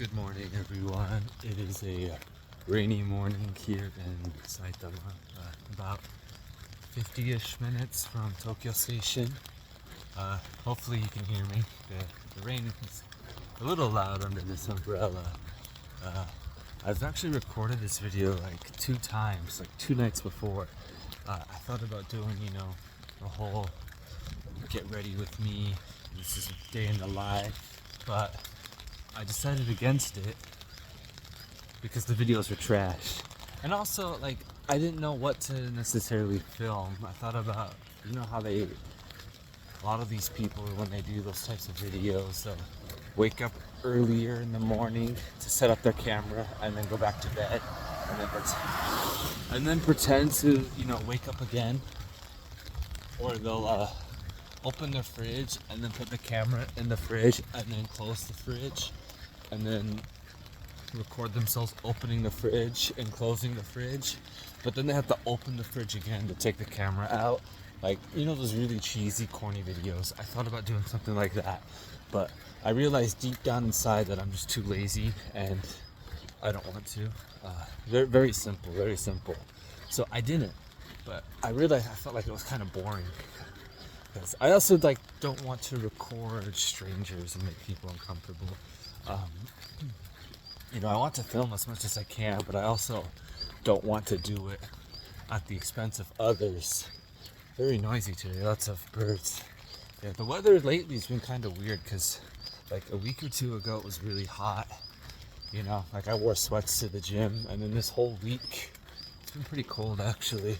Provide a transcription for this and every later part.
Good morning, everyone. It is a rainy morning here in Saitama, about 50-ish minutes from Tokyo Station. Hopefully you can hear me. The rain is a little loud under this umbrella. I've actually recorded this video like 2 times, like 2 nights before. I thought about doing, the whole get ready with me. This is a day in the life, but I decided against it because the videos were trash. And also, I didn't know what to necessarily film. I thought about, how a lot of these people, when they do those types of videos, they'll wake up earlier in the morning to set up their camera and then go back to bed and then pretend to, wake up again. Or they'll open their fridge and then put the camera in the fridge and then close the fridge and then record themselves opening the fridge and closing the fridge, but then they have to open the fridge again to take the camera out. Those really cheesy, corny videos. I thought about doing something like that, but I realized deep down inside that I'm just too lazy and I don't want to. They're very simple, very simple. So I didn't, but I realized I felt like it was kind of boring. Because I also don't want to record strangers and make people uncomfortable. I want to film as much as I can, but I also don't want to do it at the expense of others. Very noisy today, lots of birds. Yeah, the weather lately has been kind of weird because a week or 2 ago it was really hot. I wore sweats to the gym, and then this whole week it's been pretty cold actually.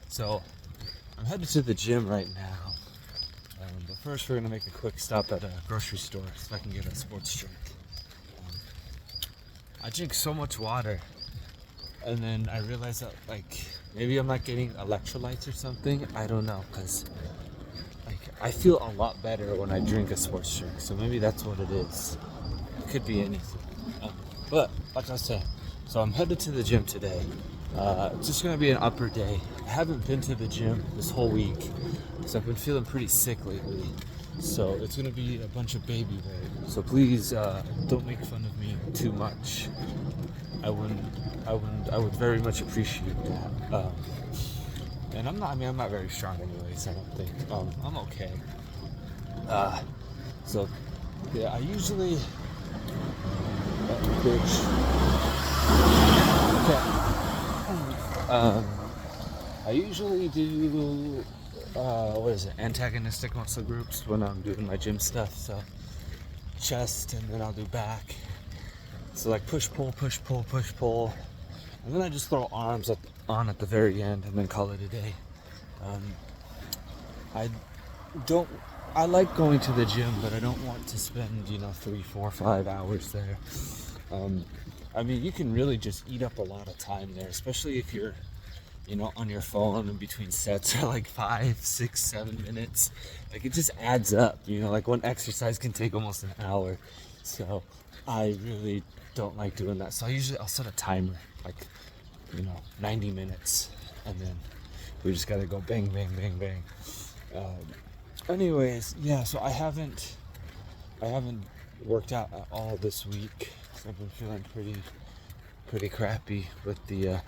So I'm headed to the gym right now. But first we're going to make a quick stop at a grocery store so I can get a sports drink. I drink so much water, and then I realize that maybe I'm not getting electrolytes or something. I don't know, because I feel a lot better when I drink a sports drink, so maybe that's what it is. It could be anything. But like I was saying, so I'm headed to the gym today. It's just going to be an upper day. I haven't been to the gym this whole week because I've been feeling pretty sick lately. So it's going to be a bunch of baby weight. So please don't make fun of me too much. I would very much appreciate that. And I'm not very strong anyways, I don't think. I'm okay. So yeah, I usually I usually do antagonistic muscle groups when I'm doing my gym stuff. So chest, and then I'll do back. So push pull, push pull, push pull, and then I just throw arms on at the very end, and then call it a day. I like going to the gym, but I don't want to spend 3, 4, 5 hours there. You can really just eat up a lot of time there, especially if you're on your phone in between sets are 5, 6, 7 minutes. It just adds up, one exercise can take almost an hour. So I really don't like doing that. So I'll set a timer, 90 minutes, and then we just gotta go bang, bang, bang, bang. Anyways, yeah, so I haven't worked out at all this week. So I've been feeling pretty crappy with the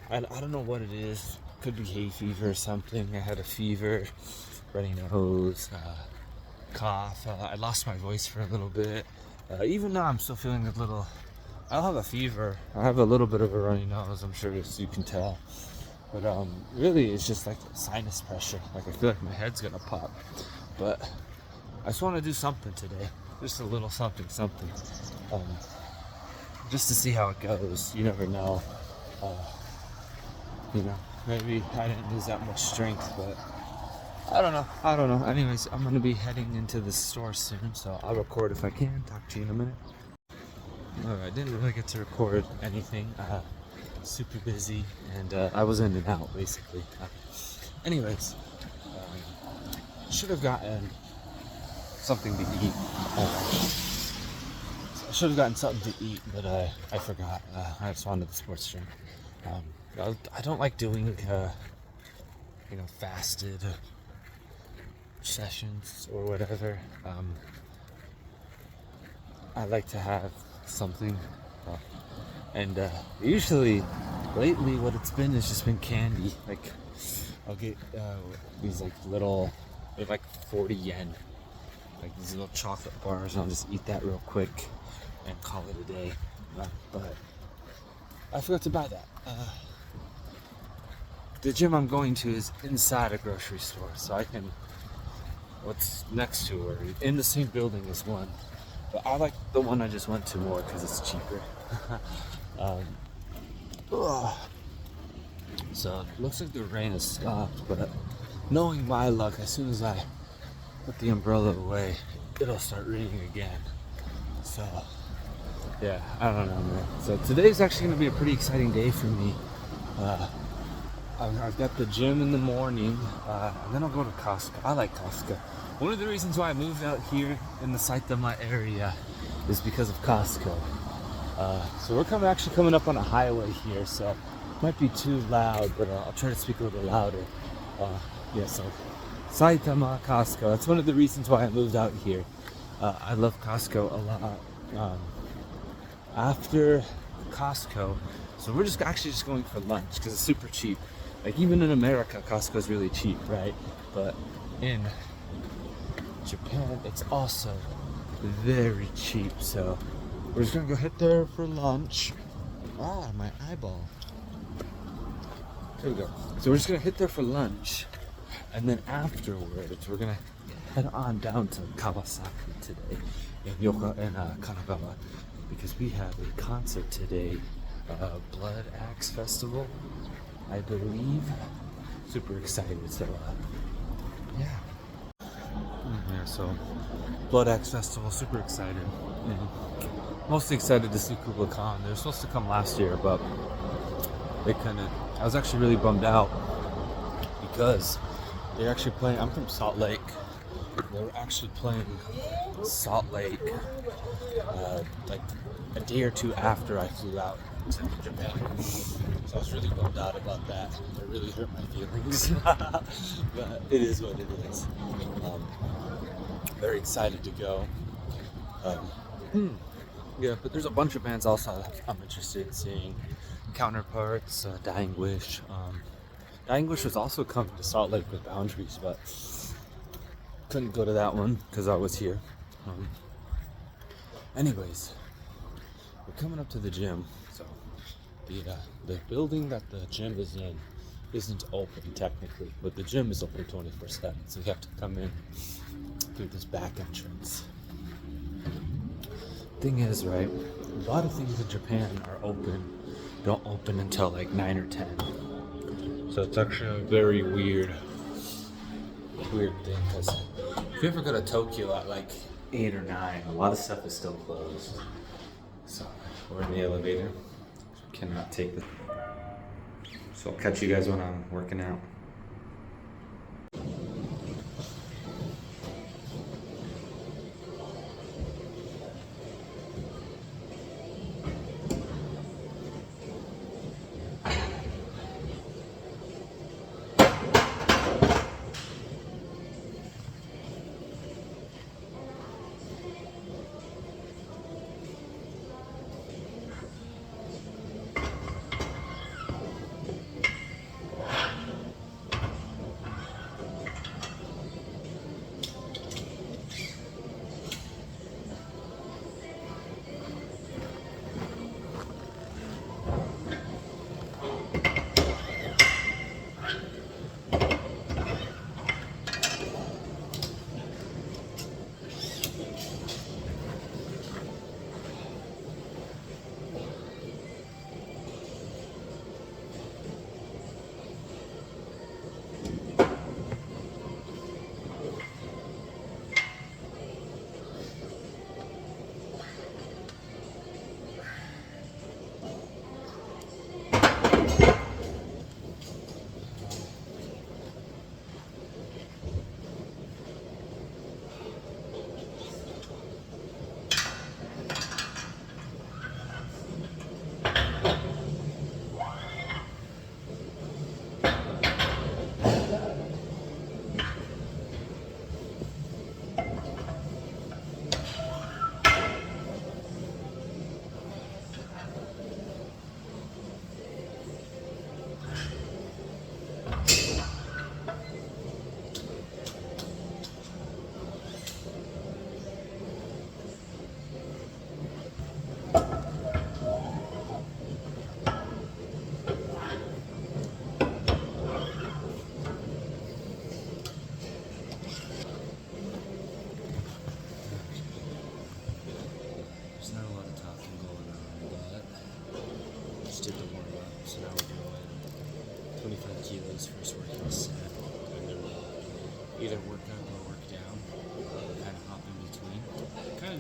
I don't know what it is. Could be hay fever or something. I had a fever, runny nose, cough. I lost my voice for a little bit. Even now I'm still feeling a little. I'll have a fever. I have a little bit of a runny nose, I'm sure, as you can tell. But really it's just sinus pressure. I feel like my head's gonna pop. But I just want to do something today. Just a little something. Just to see how it goes. You never know. Maybe I didn't lose that much strength, but I don't know. Anyways, I'm gonna be heading into the store soon, so I'll record if I can. Talk to you in a minute. I didn't really get to record anything. Super busy, and I was in and out basically. Anyways, should have gotten something to eat. I should have gotten something to eat, but I forgot. I just wanted the sports drink. I don't like doing fasted sessions or whatever. I like to have something. Uh, and usually, lately, what it's been is just been candy. Like, I'll get these like little, they're like 40 yen. Like these little chocolate bars, and I'll just eat that real quick and call it a day. But I forgot to buy that. The gym I'm going to is inside a grocery store, so I can. What's next to her in the same building as one, but I like the one I just went to more because it's cheaper. So it looks like the rain has stopped, but knowing my luck, as soon as I put the umbrella away, it'll start raining again. So yeah, I don't know, man. So today's actually gonna be a pretty exciting day for me. I've got the gym in the morning, and then I'll go to Costco. I like Costco. One of the reasons why I moved out here in the Saitama area is because of Costco. So we're actually coming up on a highway here, so it might be too loud, but I'll try to speak a little louder. Yeah, so Saitama Costco. That's one of the reasons why I moved out here. I love Costco a lot. After Costco, so we're just going for lunch because it's super cheap. Like even in America, Costco is really cheap, right? But in Japan, it's also very cheap. So we're just gonna go hit there for lunch. Ah, my eyeball. Here we go. So we're just gonna hit there for lunch, and then afterwards, we're gonna head on down to Kawasaki today in Kanagawa, because we have a concert today, Blood Axe Festival, I believe. Super excited. So yeah. Yeah, so Blood Axe Festival, super excited. Mostly excited to see Kubla Khan. They were supposed to come last year, but they couldn't. I was actually really bummed out because they're actually playing. I'm from Salt Lake. They were actually playing Salt Lake like a day or two after I flew out to Japan. So I was really bummed out about that. It really hurt my feelings. But it is what it is. Very excited to go. Yeah, but there's a bunch of bands also I'm interested in seeing. Counterparts, Dying Wish. Dying Wish was also coming to Salt Lake with Boundaries, but couldn't go to that one because I was here. Anyways, we're coming up to the gym. So the building that the gym is in isn't open technically, but the gym is open 24/7. So you have to come in through this back entrance. Thing is, right, a lot of things in Japan don't open until like 9 or 10. So it's actually a very weird thing, because if you ever go to Tokyo at like 8 or 9, a lot of stuff is still closed. So we're in the elevator. So we cannot take the. So I'll catch you guys when I'm working out.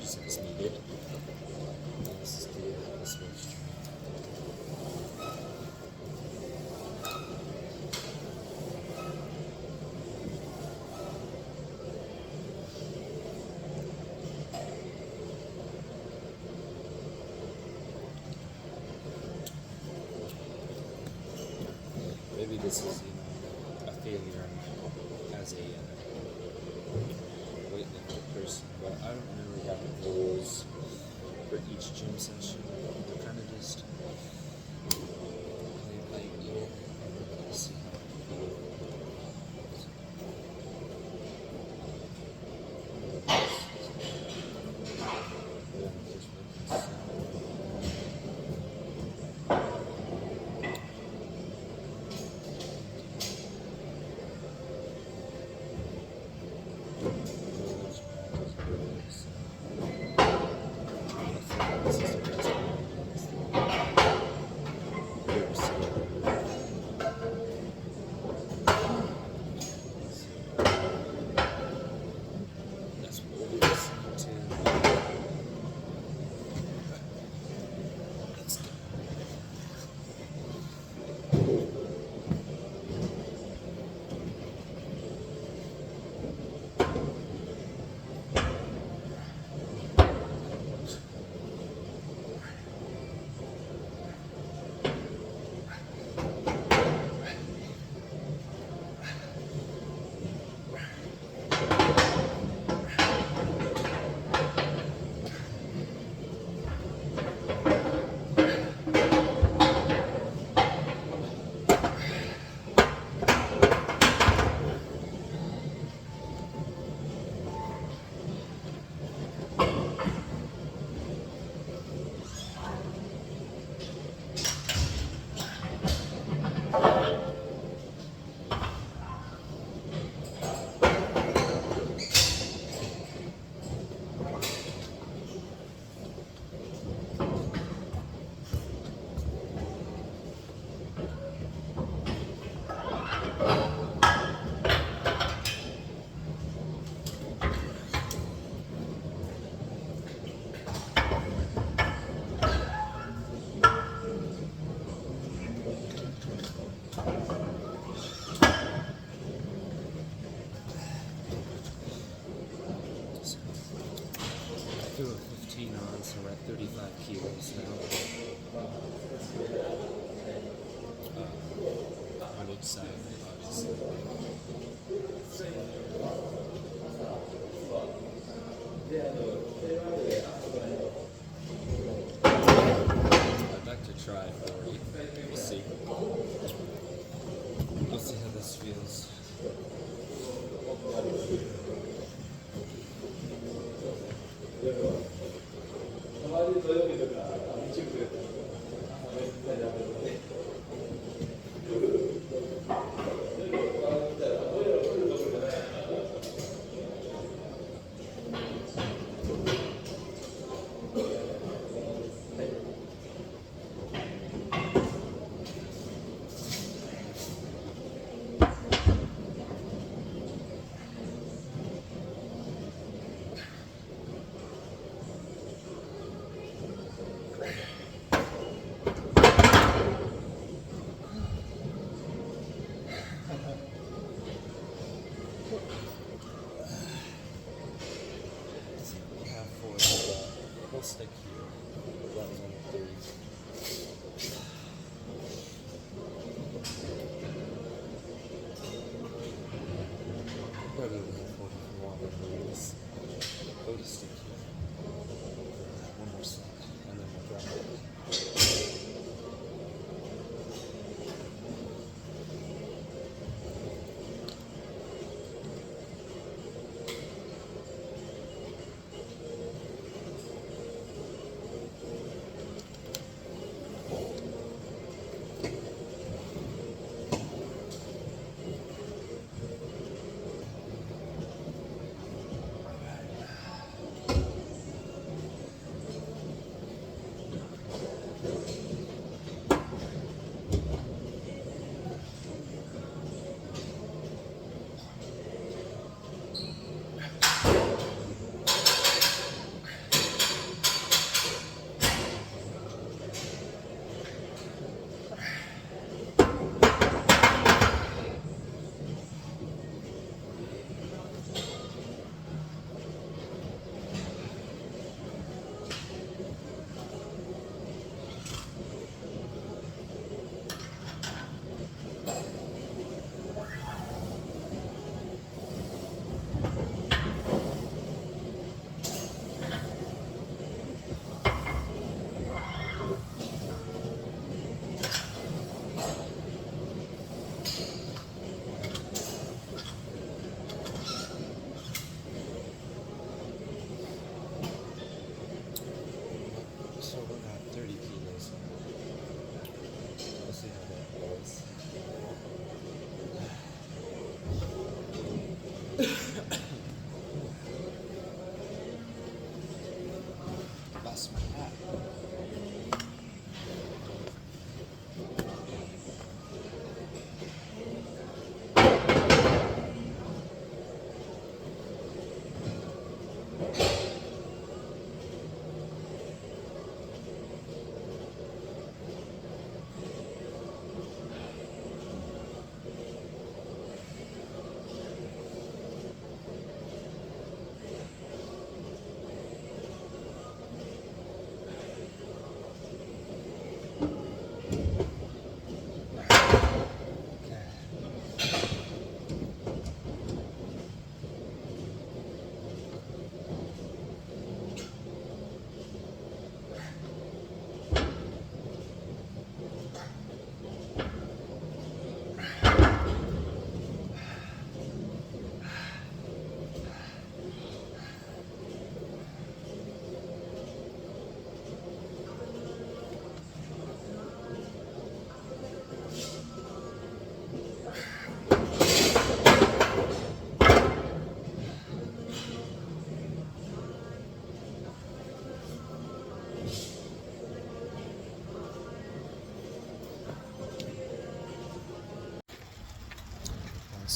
charges as needed. This is the switch. Maybe this is, a failure as a weightlifter person, but I don't really have goals for each gym session. I kind of just play by ear and see how I feel. That's what we're listening to. Let's go. I threw a 15 on, so we're at 35 kilos now. On each side, obviously. I'd like to try 40. We'll see. We'll see how this feels. We'll stick here. That was only 30. Probably only 40 if you want, but we'll just stick here. One more set, and then we'll drop it.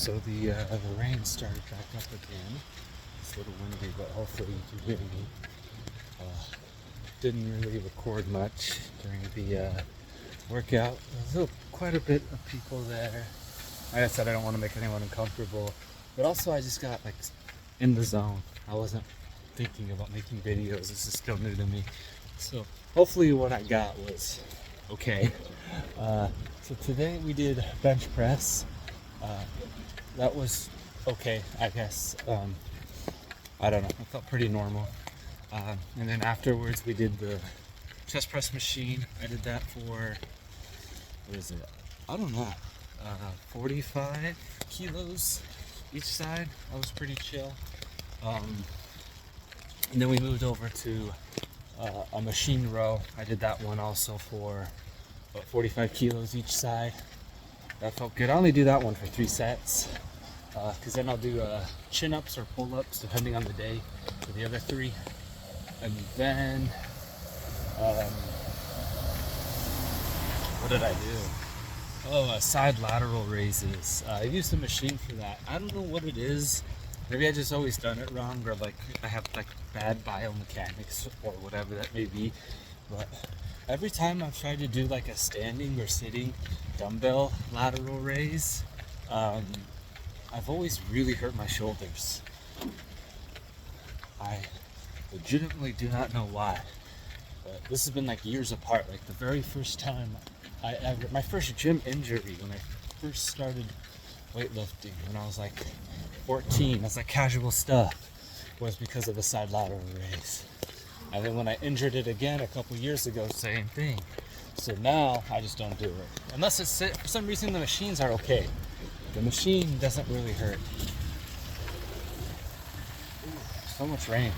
So the rain started back up again. It's a little windy, but hopefully you can hear me. Didn't really record much during the workout. There's quite a bit of people there. Like I said, I don't want to make anyone uncomfortable, but also I just got like in the zone. I wasn't thinking about making videos. This is still new to me. So hopefully what I got was okay. So today we did bench press. That was okay, I guess. I don't know, it felt pretty normal. And then afterwards we did the chest press machine. I did that for, what is it? I don't know. 45 kilos each side. That was pretty chill. And then we moved over to a machine row. I did that one also for about 45 kilos each side. That felt good. I only do that one for 3 sets because then I'll do chin-ups or pull-ups depending on the day for the other 3. And then what did I do? Oh, side lateral raises. I used the machine for that. I don't know what it is. Maybe I just always done it wrong, or like I have like bad biomechanics or whatever that may be. But every time I've tried to do like a standing or sitting dumbbell lateral raise, I've always really hurt my shoulders. I legitimately do not know why. But this has been like years apart. Like the very first time my first gym injury when I first started weightlifting when I was like 14, that's like casual stuff, was because of the side lateral raise. And then when I injured it again a couple years ago, same thing. So now I just don't do it. Unless it's, for some reason the machines are okay. The machine doesn't really hurt. Ooh, so much rain.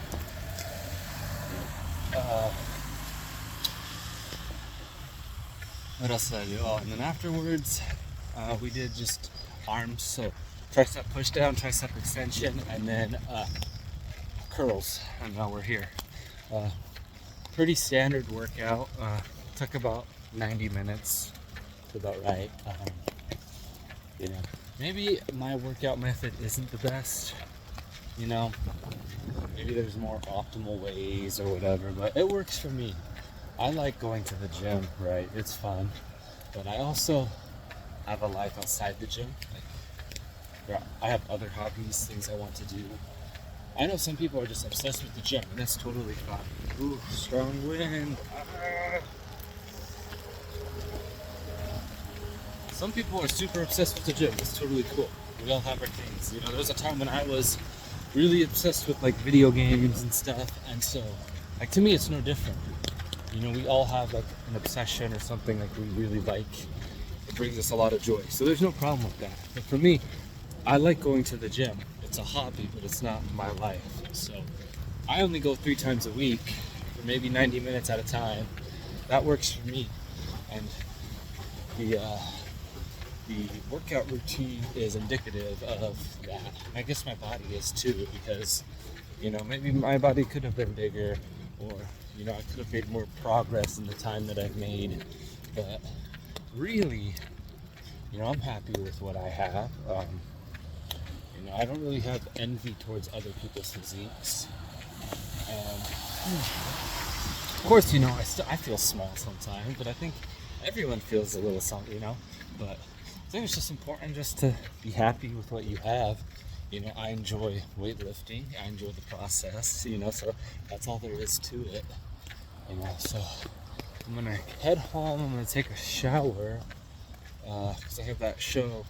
What else did I do? Oh, and then afterwards, we did just arms. So tricep push down, tricep extension, and then curls. And now we're here. Pretty standard workout. Took about 90 minutes. That's about right. You know, maybe my workout method isn't the best. You know, maybe there's more optimal ways or whatever, but it works for me. I like going to the gym, right? It's fun, but I also have a life outside the gym. Like, I have other hobbies, things I want to do. I know some people are just obsessed with the gym, and that's totally fine. Ooh, strong wind. Some people are super obsessed with the gym. It's totally cool. We all have our things. You know, there was a time when I was really obsessed with like video games and stuff, and so like to me it's no different. You know, we all have like an obsession or something like we really like. It brings us a lot of joy. So there's no problem with that. But for me, I like going to the gym. It's a hobby, but it's not my life. So I only go 3 times a week for maybe 90 minutes at a time. That works for me. And the workout routine is indicative of that. I guess my body is too, because, you know, maybe my body could have been bigger, or, you know, I could have made more progress in the time that I've made. But really, you know, I'm happy with what I have. You know, I don't really have envy towards other people's physiques. And of course, you know, I feel small sometimes, but I think everyone feels a little something, you know. But I think it's just important just to be happy with what you have. You know, I enjoy weightlifting. I enjoy the process, you know, so that's all there is to it. You know, so I'm gonna head home. I'm gonna take a shower because I have that show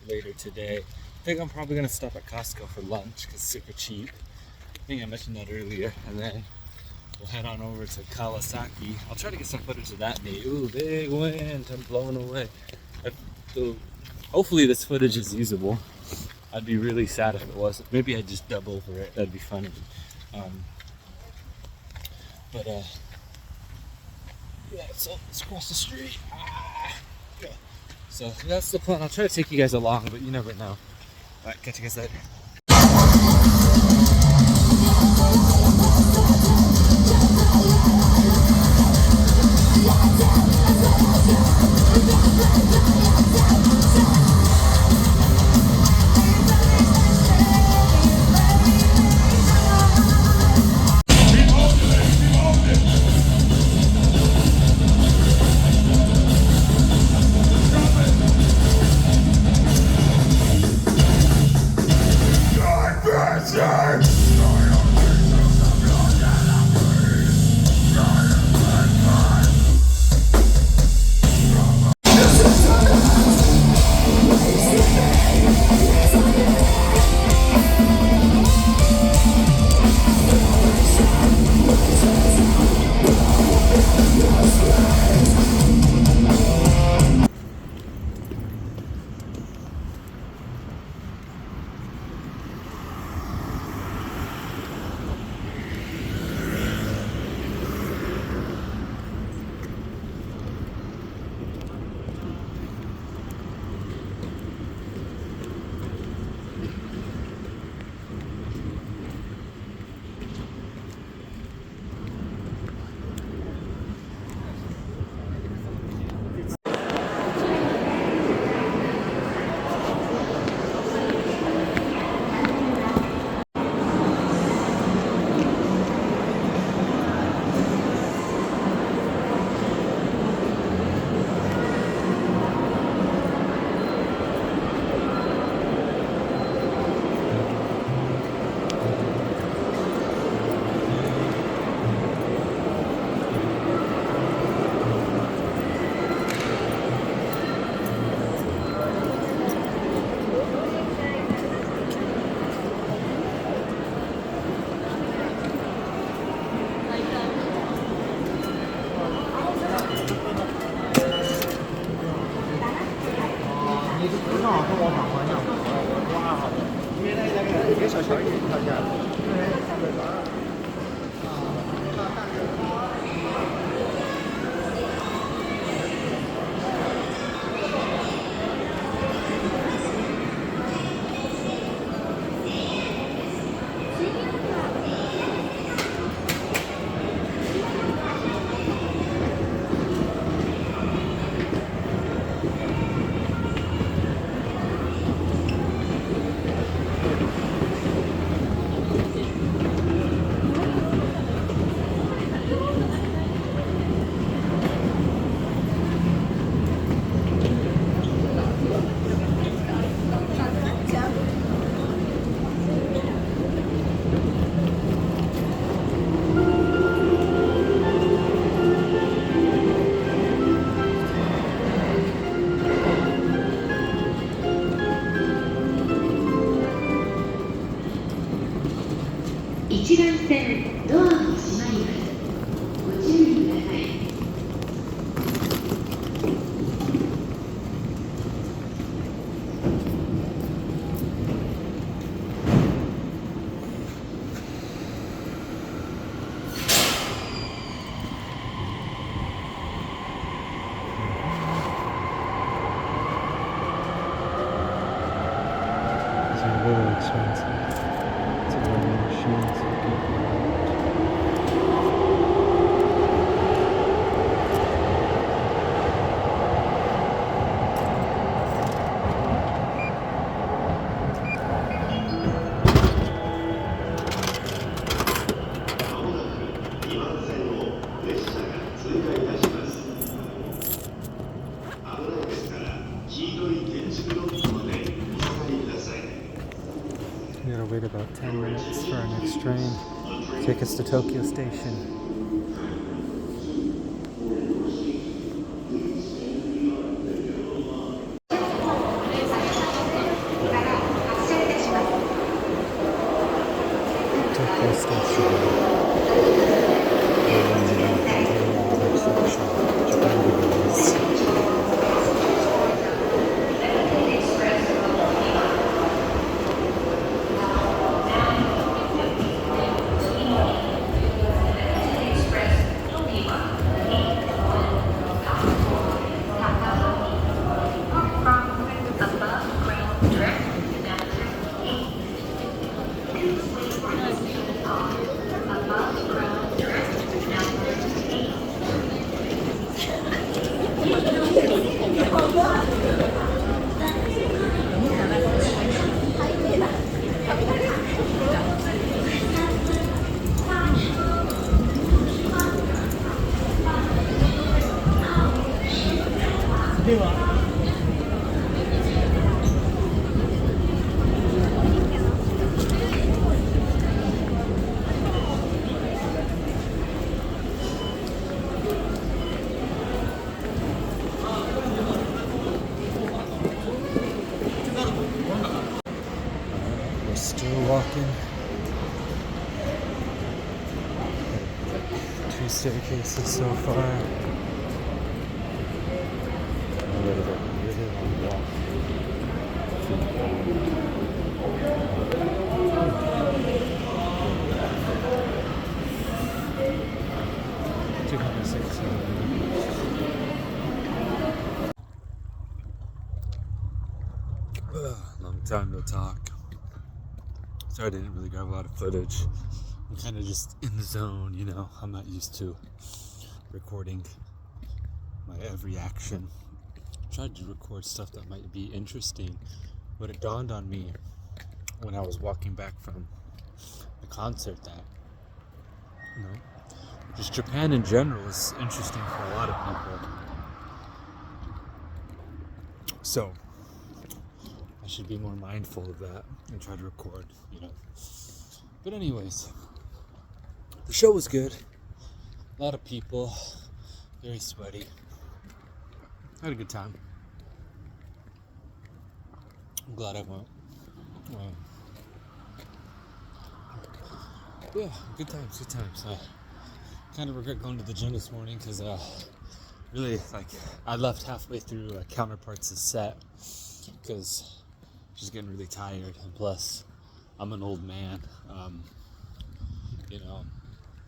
later today. I think I'm probably gonna stop at Costco for lunch because it's super cheap. I think I mentioned that earlier. And then we'll head on over to Kawasaki. I'll try to get some footage of that day. Ooh, big wind. I'm blown away. Hopefully this footage is usable. I'd be really sad if it wasn't. Maybe I'd just dub over it. That'd be funny. Yeah, so let's cross the street. Yeah. So that's the plan. I'll try to take you guys along, but you never know. Alright, catch you guys later. 好跟我反方向。哇，好的。因为那个一个小小一点跳下来。一番線ドアが閉まります。ご注意ください。These are really expensive. It's a very machines that get We gotta wait about 10 minutes for our next train. Take us to Tokyo Station. Tokyo Station. Japan Railways. We're still walking. 2 staircases so far. A really long walk. 260. Long time no talk. Sorry I didn't really grab a lot of footage. I'm kind of just in the zone, you know. I'm not used to recording my every action. I tried to record stuff that might be interesting, but it dawned on me when I was walking back from the concert that, you know, just Japan in general is interesting for a lot of people. So I should be more mindful of that and try to record, you know. But anyways, the show was good. A lot of people, very sweaty. Had a good time. I'm glad I went. Yeah, good times, good times. I kind of regret going to the gym this morning because really, like, I left halfway through Counterparts' set because she's getting really tired, and plus I'm an old man. You know,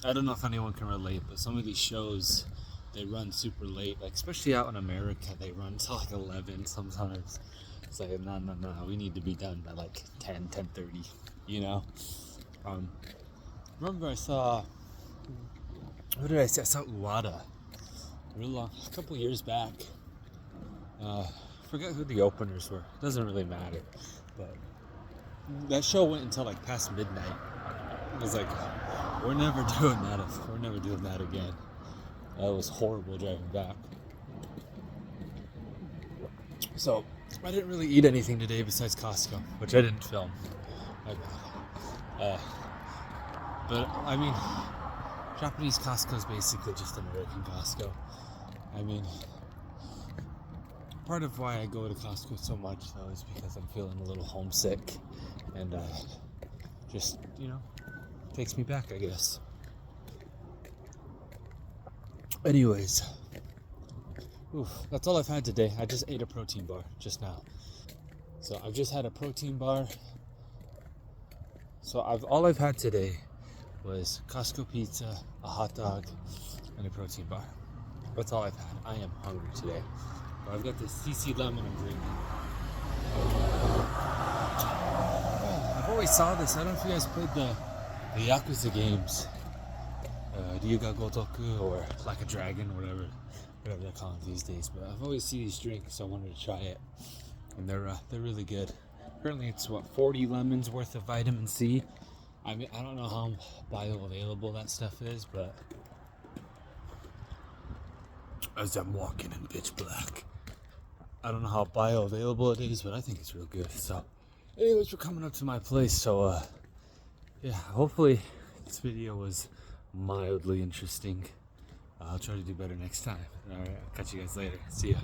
I don't know if anyone can relate, but some of these shows, they run super late, like especially out in America, they run till like 11 sometimes. It's like, no, we need to be done by like 10:30, you know? Remember I saw, what did I see? I saw Uwada a couple years back. Forget who the openers were. Doesn't really matter. But that show went until like past midnight. It was like, we're never doing that again. That was horrible driving back. So I didn't really eat anything today besides Costco, which I didn't film. But I mean, Japanese Costco is basically just American Costco. I mean, part of why I go to Costco so much though is because I'm feeling a little homesick, and just, you know, takes me back, I guess. Anyways, that's all I've had today. I just ate a protein bar just now. So I've just had a protein bar. So all I've had today was Costco pizza, a hot dog, and a protein bar. That's all I've had. I am hungry today. But I've got this CC lemon I'm drinking. I've always saw this. I don't know if you guys played the Yakuza games. Ryuga Gotoku or Like a Dragon, whatever they're calling these days. But I've always seen these drinks, so I wanted to try it. And they're really good. Apparently it's 40 lemons worth of vitamin C. I mean, I don't know how bioavailable that stuff is, but as I'm walking in pitch black, I don't know how bioavailable it is, but I think it's real good. So anyways, we're coming up to my place, so yeah, hopefully this video was mildly interesting. I'll try to do better next time. Alright, I'll catch you guys later. See ya.